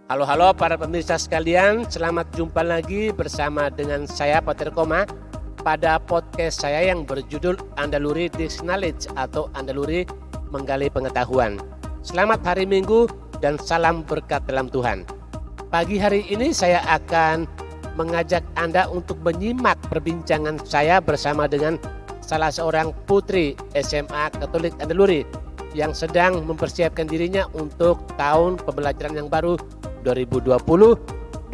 Halo para pemirsa sekalian, selamat jumpa lagi bersama dengan saya Pater Koma pada podcast saya yang berjudul Andaluri Digs Knowledge atau Andaluri Menggali Pengetahuan. Selamat hari Minggu dan salam berkat dalam Tuhan. Pagi hari ini saya akan mengajak Anda untuk menyimak perbincangan saya bersama dengan salah seorang putri SMA Katolik Andaluri yang sedang mempersiapkan dirinya untuk tahun pembelajaran yang baru 2020-2021.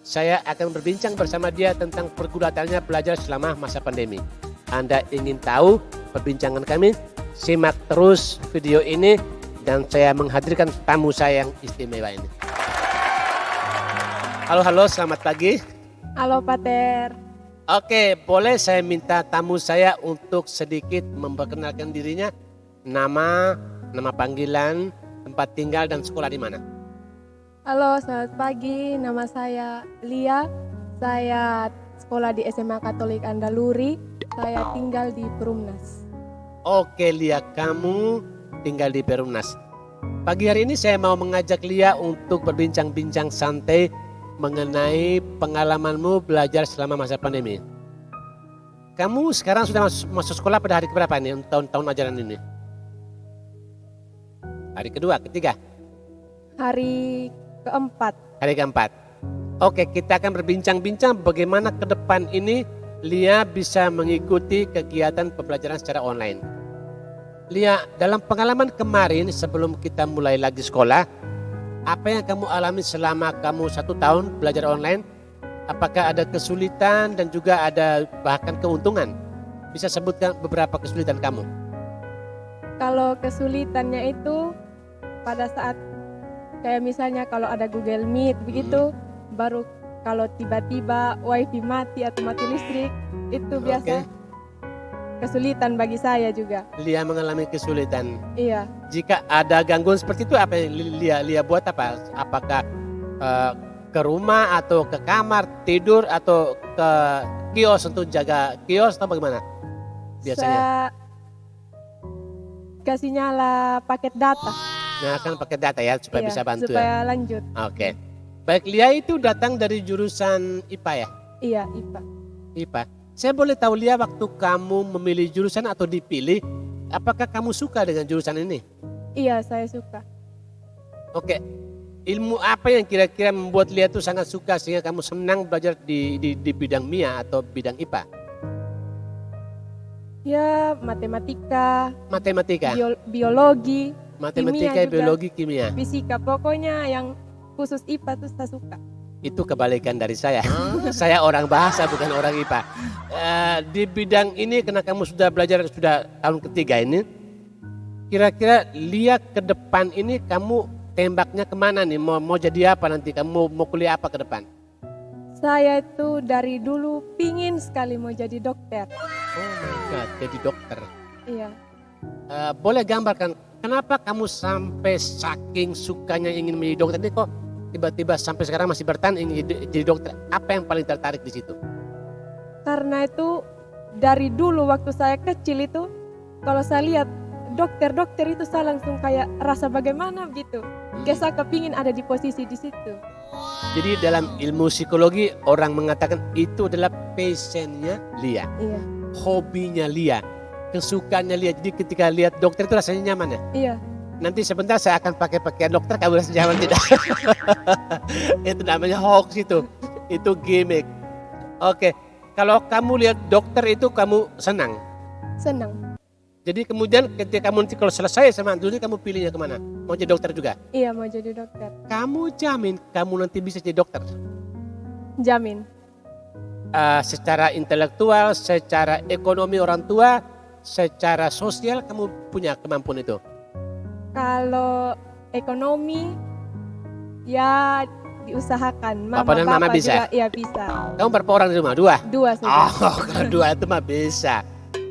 Saya akan berbincang bersama dia tentang pergulatannya belajar selama masa pandemi. Anda ingin tahu perbincangan kami? Simak terus video ini dan saya menghadirkan tamu saya yang istimewa ini. Halo, selamat pagi. Halo Pater. Oke, boleh saya minta tamu saya untuk sedikit memperkenalkan dirinya, nama panggilan, tempat tinggal dan sekolah di mana? Halo, selamat pagi. Nama saya Lia. Saya sekolah di SMA Katolik Andaluri. Saya tinggal di Perumnas. Oke Lia, kamu tinggal di Perumnas. Pagi hari ini saya mau mengajak Lia untuk berbincang-bincang santai mengenai pengalamanmu belajar selama masa pandemi. Kamu sekarang sudah masuk sekolah pada hari keberapa nih untuk tahun ajaran ini? Hari kedua, ketiga? Hari keempat. Hari keempat. Oke, kita akan berbincang-bincang bagaimana ke depan ini Lia bisa mengikuti kegiatan pembelajaran secara online. Lia, dalam pengalaman kemarin sebelum kita mulai lagi sekolah, apa yang kamu alami selama kamu 1 tahun belajar online? Apakah ada kesulitan dan juga ada bahkan keuntungan? Bisa sebutkan beberapa kesulitan kamu. Kalau kesulitannya itu pada saat kayak misalnya kalau ada Google Meet begitu, baru kalau tiba-tiba wifi mati atau mati listrik, itu biasa kesulitan bagi saya juga. Lia mengalami kesulitan. Iya. Jika ada gangguan seperti itu, apa yang Lia buat apa? Apakah ke rumah atau ke kamar tidur atau ke kios untuk jaga kios atau bagaimana biasanya? Saya kasih nyala paket data. Nah, kan pakai data ya supaya bisa bantu supaya ya. lanjut. Oke. Baik, Lia itu datang dari jurusan IPA ya? Iya, IPA. IPA. Saya boleh tahu Lia, waktu kamu memilih jurusan atau dipilih, apakah kamu suka dengan jurusan ini? Iya, saya suka. Oke. Ilmu apa yang kira-kira membuat Lia itu sangat suka sehingga kamu senang belajar di bidang MIA atau bidang IPA? Ya, matematika. Matematika. Biologi. Matematika, kimia juga, biologi, kimia. Fisika, pokoknya yang khusus IPA tuh saya suka. Itu kebalikan dari saya. Saya orang bahasa bukan orang IPA. Di bidang ini karena kamu sudah belajar sudah tahun ketiga ini, kira-kira Lia ke depan ini kamu tembaknya kemana nih? Mau jadi apa nanti? Kamu mau kuliah apa ke depan? Saya itu dari dulu pingin sekali mau jadi dokter. Oh my God, jadi dokter. Iya. Boleh gambarkan kenapa kamu sampai saking sukanya ingin menjadi dokter ini kok tiba-tiba sampai sekarang masih bertahan ingin jadi dokter? Apa yang paling tertarik di situ? Karena itu dari dulu waktu saya kecil itu kalau saya lihat dokter itu saya langsung kayak rasa bagaimana gitu. Kayak saya kepingin ada di posisi di situ. Jadi dalam ilmu psikologi orang mengatakan itu adalah passionnya Lia, Iya. hobinya Lia, kesukaannya Lia. Jadi ketika lihat dokter itu rasanya nyaman ya? Iya. Nanti sebentar saya akan pakai pakaian dokter, kamu rasa nyaman tidak? Itu namanya hoax itu gimmick. Oke, kalau kamu lihat dokter itu kamu senang? Senang. Jadi kemudian ketika kamu nanti kalau selesai sama dulu kamu pilihnya kemana? Mau jadi dokter juga? Iya, mau jadi dokter. Kamu jamin kamu nanti bisa jadi dokter? Jamin. Secara intelektual, secara ekonomi orang tua, secara sosial kamu punya kemampuan itu? Kalau ekonomi ya diusahakan. Papa dan mama bisa? Juga, iya bisa. Kamu berapa orang di rumah? 2? 2 saja. Oh, kalau 2 itu mah bisa.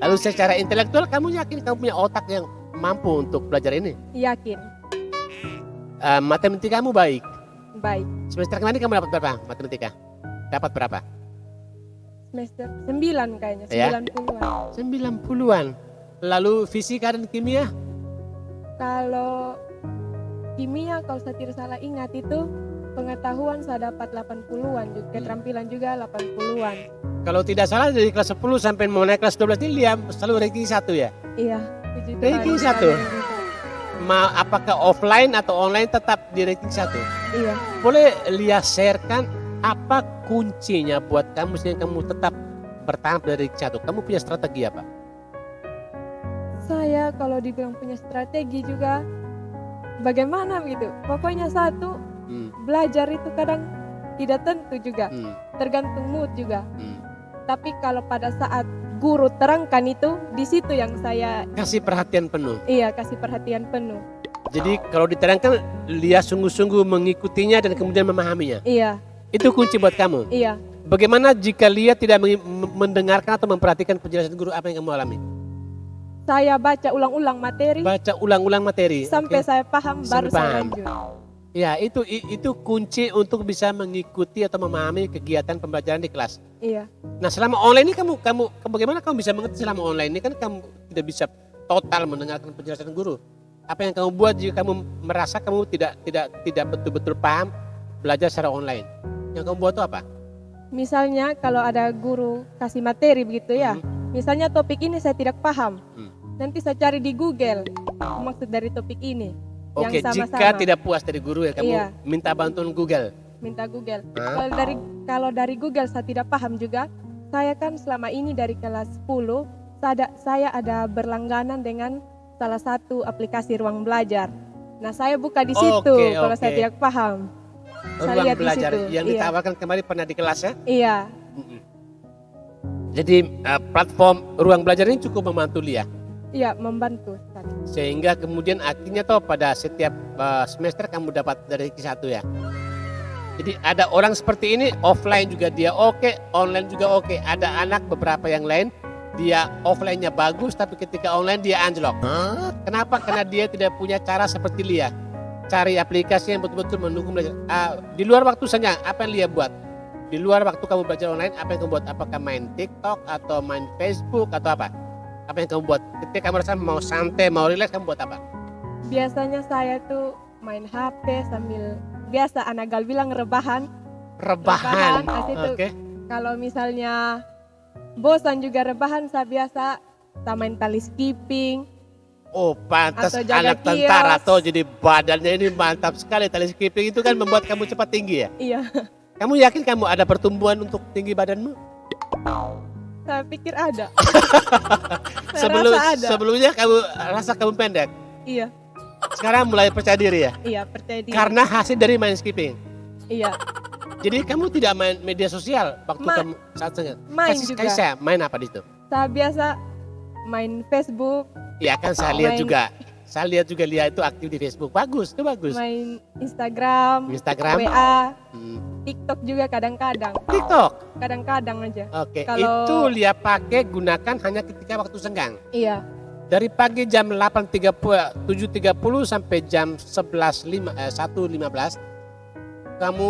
Lalu secara intelektual kamu yakin kamu punya otak yang mampu untuk belajar ini? Yakin. Matematika kamu baik? Baik. Semester kemarin kamu dapat berapa matematika? Dapat berapa? Semester 9 kayaknya, Ya? 90-an. 90-an. Lalu fisika dan kimia? Kalau kimia kalau saya tidak salah ingat itu pengetahuan saya dapat 80-an juga, keterampilan juga 80-an. Kalau tidak salah dari kelas 10 sampai mau naik kelas 12 ini Lia selalu ranking 1 ya? Iya, puji Tuhan. Ranking 1? Apakah offline atau online tetap di ranking 1? Iya. Boleh Lia sharekan apa kuncinya buat kamu sehingga kamu tetap bertahan dari ranking 1? Kamu punya strategi apa? Saya kalau dibilang punya strategi juga bagaimana begitu. Pokoknya satu, belajar itu kadang tidak tentu juga. Tergantung mood juga. Tapi kalau pada saat guru terangkan itu, di situ yang saya kasih perhatian penuh. Iya, kasih perhatian penuh. Jadi kalau diterangkan, Lia sungguh-sungguh mengikutinya dan kemudian memahaminya. Iya. Itu kunci buat kamu. Iya. Bagaimana jika Lia tidak mendengarkan atau memperhatikan penjelasan guru, apa yang kamu alami? Saya baca ulang-ulang materi. Baca ulang-ulang materi. Sampai saya paham, baru saya lanjut. Ya, itu kunci untuk bisa mengikuti atau memahami kegiatan pembelajaran di kelas. Iya. Nah, selama online ini kamu bagaimana kamu bisa mengerti selama online ini kan kamu tidak bisa total mendengarkan penjelasan guru. Apa yang kamu buat jika kamu merasa kamu tidak betul-betul paham belajar secara online? Yang kamu buat itu apa? Misalnya kalau ada guru kasih materi begitu ya. Misalnya topik ini saya tidak paham. Nanti saya cari di Google maksud dari topik ini. Oke, jika tidak puas dari guru ya kamu minta bantuan Google. Minta Google. Kalau dari Google saya tidak paham juga, saya kan selama ini dari kelas 10 saya ada berlangganan dengan salah satu aplikasi ruang belajar. Nah, saya buka di situ kalau saya tidak paham. Ruang belajar yang ditawarkan kemarin pernah di kelas ya? Iya. Jadi platform ruang belajar ini cukup membantu Lia. Iya, membantu. Sehingga kemudian akhirnya toh pada setiap semester kamu dapat dari Q1 ya. Jadi ada orang seperti ini offline juga dia oke, online juga oke. Ada anak beberapa yang lain dia offline-nya bagus tapi ketika online dia anjlok. Kenapa? Karena dia tidak punya cara seperti Lia. Cari aplikasi yang betul-betul mendukung belajar. Di luar waktu saja apa yang Lia buat? Di luar waktu kamu belajar online apa yang kamu buat? Apakah main TikTok atau main Facebook atau apa? Apa yang kamu buat? Ketika kamu merasa mau santai, mau rileks, kamu buat apa? Biasanya saya tuh main HP sambil biasa anak gal bilang rebahan. Rebahan. Oke. Kalau misalnya bosan juga rebahan, saya biasa main tali skipping. Oh, pantas anak tentara tuh jadi badannya ini mantap sekali. Tali skipping itu kan membuat kamu cepat tinggi ya? Iya. Kamu yakin kamu ada pertumbuhan untuk tinggi badanmu? Saya pikir ada. Sebelumnya kamu rasa kamu pendek? Iya. Sekarang mulai percaya diri ya? Iya, percaya diri. Karena hasil dari main skipping? Iya. Jadi kamu tidak main media sosial waktu kamu saat senggang? Main juga. Saya main apa di situ? Saya biasa main Facebook. Iya kan saya lihat juga. Saya lihat juga Lia itu aktif di Facebook. Bagus, itu bagus. Main Instagram. WA. TikTok juga kadang-kadang. TikTok? Kadang-kadang aja. Oke, itu Lia pakai gunakan hanya ketika waktu senggang? Iya. Dari pagi jam 7.30 sampai jam 1.15 kamu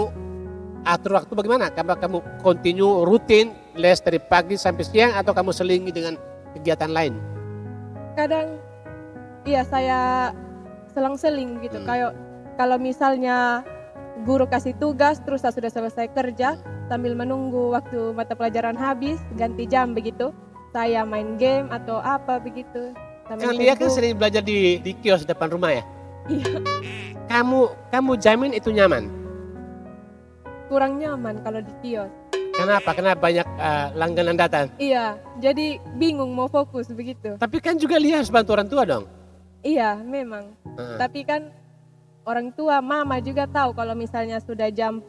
atur waktu bagaimana? Kamu continue rutin les dari pagi sampai siang atau kamu selingi dengan kegiatan lain? Kadang iya saya selang-seling gitu. Kayak kalau misalnya guru kasih tugas terus saya sudah selesai kerja sambil menunggu waktu mata pelajaran habis ganti jam begitu saya main game atau apa begitu. Kan Lia kan sering belajar di kios depan rumah ya? Iya. Kamu jamin itu nyaman? Kurang nyaman kalau di kios. Kenapa? Karena banyak langganan datang? Iya, jadi bingung mau fokus begitu. Tapi kan juga Lia harus bantu orang tua dong? Iya, memang. Tapi kan orang tua, mama juga tahu kalau misalnya sudah jam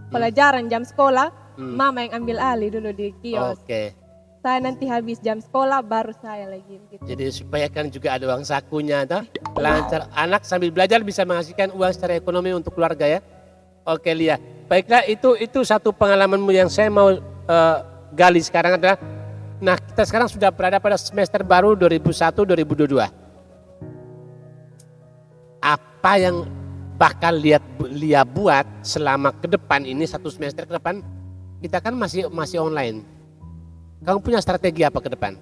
pelajaran, jam sekolah, mama yang ambil alih dulu di kios. Oke. Saya nanti habis jam sekolah baru saya lagi gitu. Jadi supaya kan juga ada uang sakunya toh, lancar anak sambil belajar bisa menghasilkan uang secara ekonomi untuk keluarga ya. Oke Lia, baiklah itu satu pengalamanmu yang saya mau gali sekarang adalah, nah kita sekarang sudah berada pada semester baru 2001-2022. Apa yang bakal Lia buat selama ke depan ini satu semester ke depan? Kita kan masih online. Kamu punya strategi apa ke depan?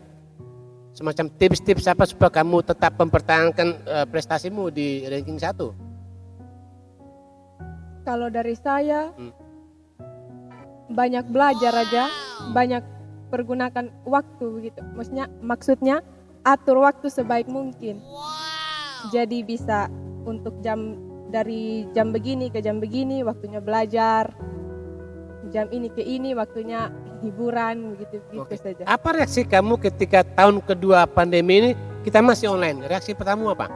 Semacam tips-tips apa supaya kamu tetap mempertahankan prestasimu di ranking 1? Kalau dari saya Hmm. banyak belajar aja, banyak pergunakan waktu begitu. Maksudnya atur waktu sebaik mungkin. Jadi bisa untuk dari jam begini ke jam begini waktunya belajar. Jam ini ke ini waktunya hiburan begitu Oke. saja. Apa reaksi kamu ketika tahun kedua pandemi ini kita masih online? Reaksi pertama apa?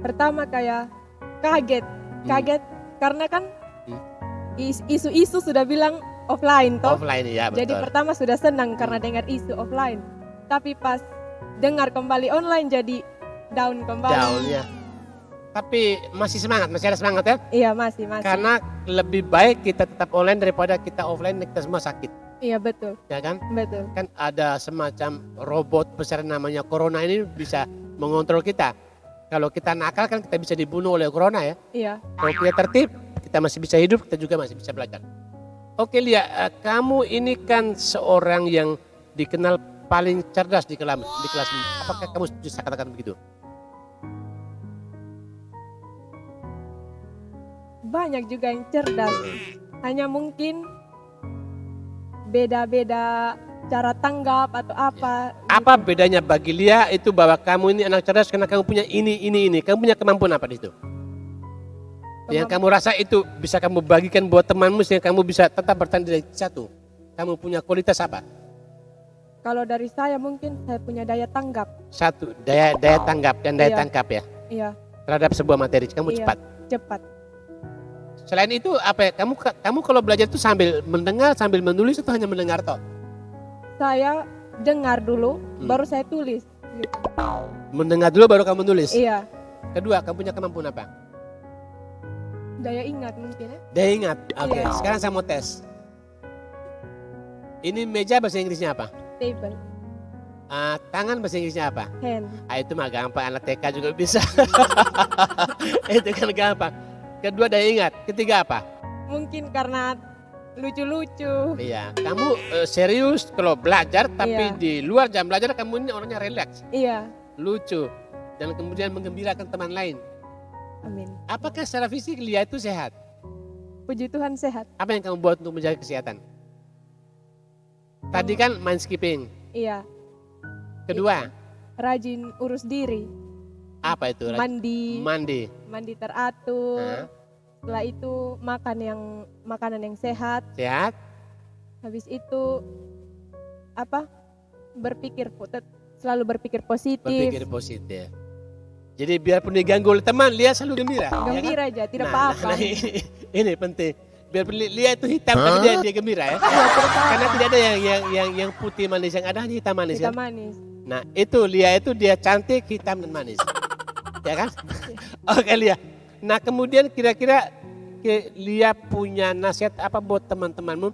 Pertama kayak kaget karena kan Hmm. isu-isu sudah bilang offline toh. Offline ya, betul. Jadi pertama sudah senang karena dengar isu offline. Tapi pas dengar kembali online jadi down kembali. Down ya. Tapi masih semangat, masih ada semangat ya? Iya masih. Karena lebih baik kita tetap online daripada kita offline, kita semua sakit. Iya betul. Ya kan? Betul. Kan ada semacam robot besar namanya corona ini bisa mengontrol kita. Kalau kita nakal kan kita bisa dibunuh oleh corona ya. Iya. Kalau kita tertib, kita masih bisa hidup, kita juga masih bisa belajar. Oke Lia, kamu ini kan seorang yang dikenal paling cerdas di kelas ini. Apakah kamu bisa katakan begitu? Banyak juga yang cerdas. Hanya mungkin beda-beda cara tanggap atau apa. Apa bedanya bagi Lia itu bahwa kamu ini anak cerdas karena kamu punya ini. Kamu punya kemampuan apa di situ? Yang kamu rasa itu bisa kamu bagikan buat temanmu sehingga kamu bisa tetap bertahan di satu. Kamu punya kualitas apa? Kalau dari saya mungkin saya punya daya tanggap. Satu, daya tanggap dan daya Iya. tangkap ya. Iya, Terhadap sebuah materi, kamu Iya. cepat. cepat. Selain itu apa ya? Kamu kalau belajar itu sambil mendengar, sambil menulis atau hanya mendengar toh? Saya dengar dulu, baru saya tulis. Gitu. Mendengar dulu baru kamu nulis. Iya, Kedua, kamu punya kemampuan apa? daya ingat mungkin ya. Daya ingat. Oke, Iya. sekarang saya mau tes. Ini meja bahasa Inggrisnya apa? Table, Tangan bahasa Inggrisnya apa? hand. Itu mah gampang, anak TK juga bisa. Itu kan gampang. Kedua daya ingat. Ketiga apa? Mungkin karena lucu-lucu. Iya, kamu serius kalau belajar, tapi Iya. di luar jam belajar kamu ini orangnya rileks, Iya, lucu, dan kemudian menggembirakan teman lain. amin. Apakah secara fisik Lia itu sehat? Puji Tuhan sehat. Apa yang kamu buat untuk menjaga kesehatan? Tadi kan main skipping. Iya, Kedua, rajin urus diri. apa itu? Mandi Mandi. teratur. Hah? Setelah itu makanan yang sehat. Sehat? Habis itu selalu berpikir positif. Berpikir positif. Jadi biarpun diganggu oleh teman, Lia selalu gembira. ya kan? Gembira aja, tidak Nah, apa-apa. ini penting. Biarpun Lia itu hitam, tapi dia gembira ya. Iya, tidak apa-apa. Karena tidak ada yang putih manis, yang ada hanya hitam manis Kita kan. manis. Nah itu Lia itu dia cantik, hitam dan manis. Ya kan? Oke Lia. Nah kemudian kira-kira Lia punya nasihat apa buat teman-temanmu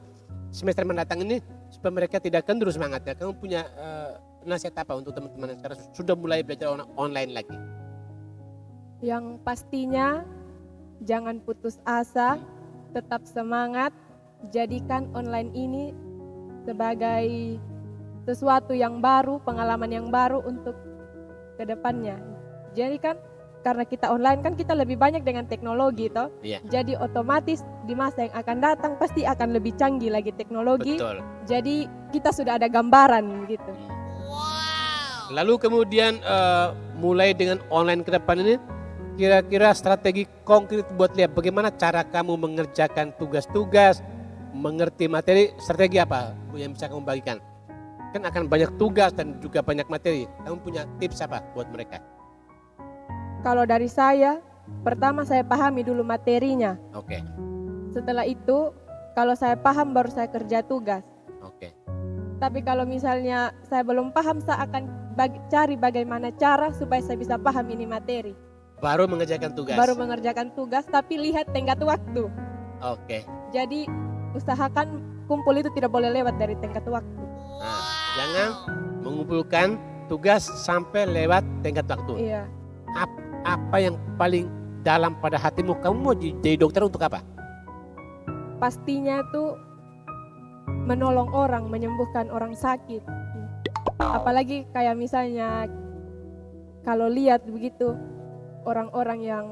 semester mendatang ini supaya mereka tidak kendur semangatnya. Kamu punya nasihat apa untuk teman-teman yang sekarang sudah mulai belajar online lagi? Yang pastinya jangan putus asa, tetap semangat, jadikan online ini sebagai sesuatu yang baru, pengalaman yang baru untuk kedepannya. Jadi kan karena kita online kan kita lebih banyak dengan teknologi toh. Iya. Jadi otomatis di masa yang akan datang pasti akan lebih canggih lagi teknologi. Betul. Jadi kita sudah ada gambaran gitu. Lalu kemudian mulai dengan online ke depan ini, kira-kira strategi konkret buat lihat bagaimana cara kamu mengerjakan tugas-tugas, mengerti materi, strategi apa yang bisa kamu bagikan? Kan akan banyak tugas dan juga banyak materi. Kamu punya tips apa buat mereka? Kalau dari saya, pertama saya pahami dulu materinya. Oke, Setelah itu, kalau saya paham baru saya kerja tugas. oke. Tapi kalau misalnya saya belum paham, saya akan cari bagaimana cara supaya saya bisa paham ini materi. Baru mengerjakan tugas. Baru mengerjakan tugas, tapi lihat tenggat waktu. Oke. Jadi usahakan kumpul itu tidak boleh lewat dari tenggat waktu. Nah, jangan mengumpulkan tugas sampai lewat tenggat waktu. Iya. Apa yang paling dalam pada hatimu? Kamu mau jadi dokter untuk apa? Pastinya itu menolong orang, menyembuhkan orang sakit. Apalagi kayak misalnya kalau lihat begitu orang-orang yang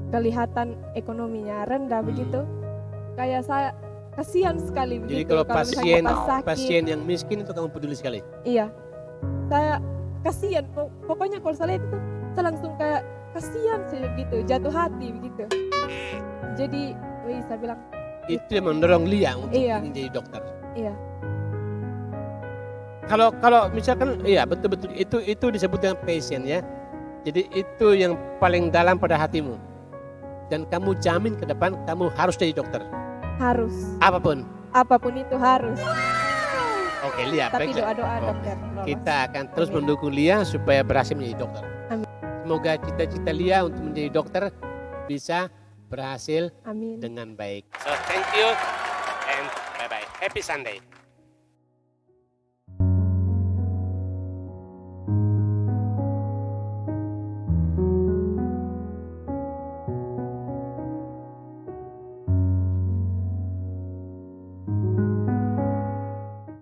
kelihatan ekonominya rendah begitu, kayak saya kasihan sekali Jadi begitu. kalau misalnya pas sakit, pasien yang miskin itu kamu peduli sekali. iya, saya kasihan. Pokoknya kalau saya lihat itu, saya langsung kayak kasihan saya begitu, jatuh hati begitu. Jadi, saya bilang, Itu yang mendorong Lia untuk Iya. ingin jadi dokter. iya, Kalau misalkan iya betul-betul itu disebut dengan passion ya. Jadi itu yang paling dalam pada hatimu. Dan kamu jamin ke depan kamu harus jadi dokter. harus. Apapun. Apapun itu harus. Oke, Lia, Tapi baiklah. doa-doa Oke. dokter. lolos. Kita akan terus Amin. mendukung Lia supaya berhasil menjadi dokter. Amin. Semoga cita-cita Lia untuk menjadi dokter bisa berhasil Amin. dengan baik. So thank you and bye bye. Happy Sunday.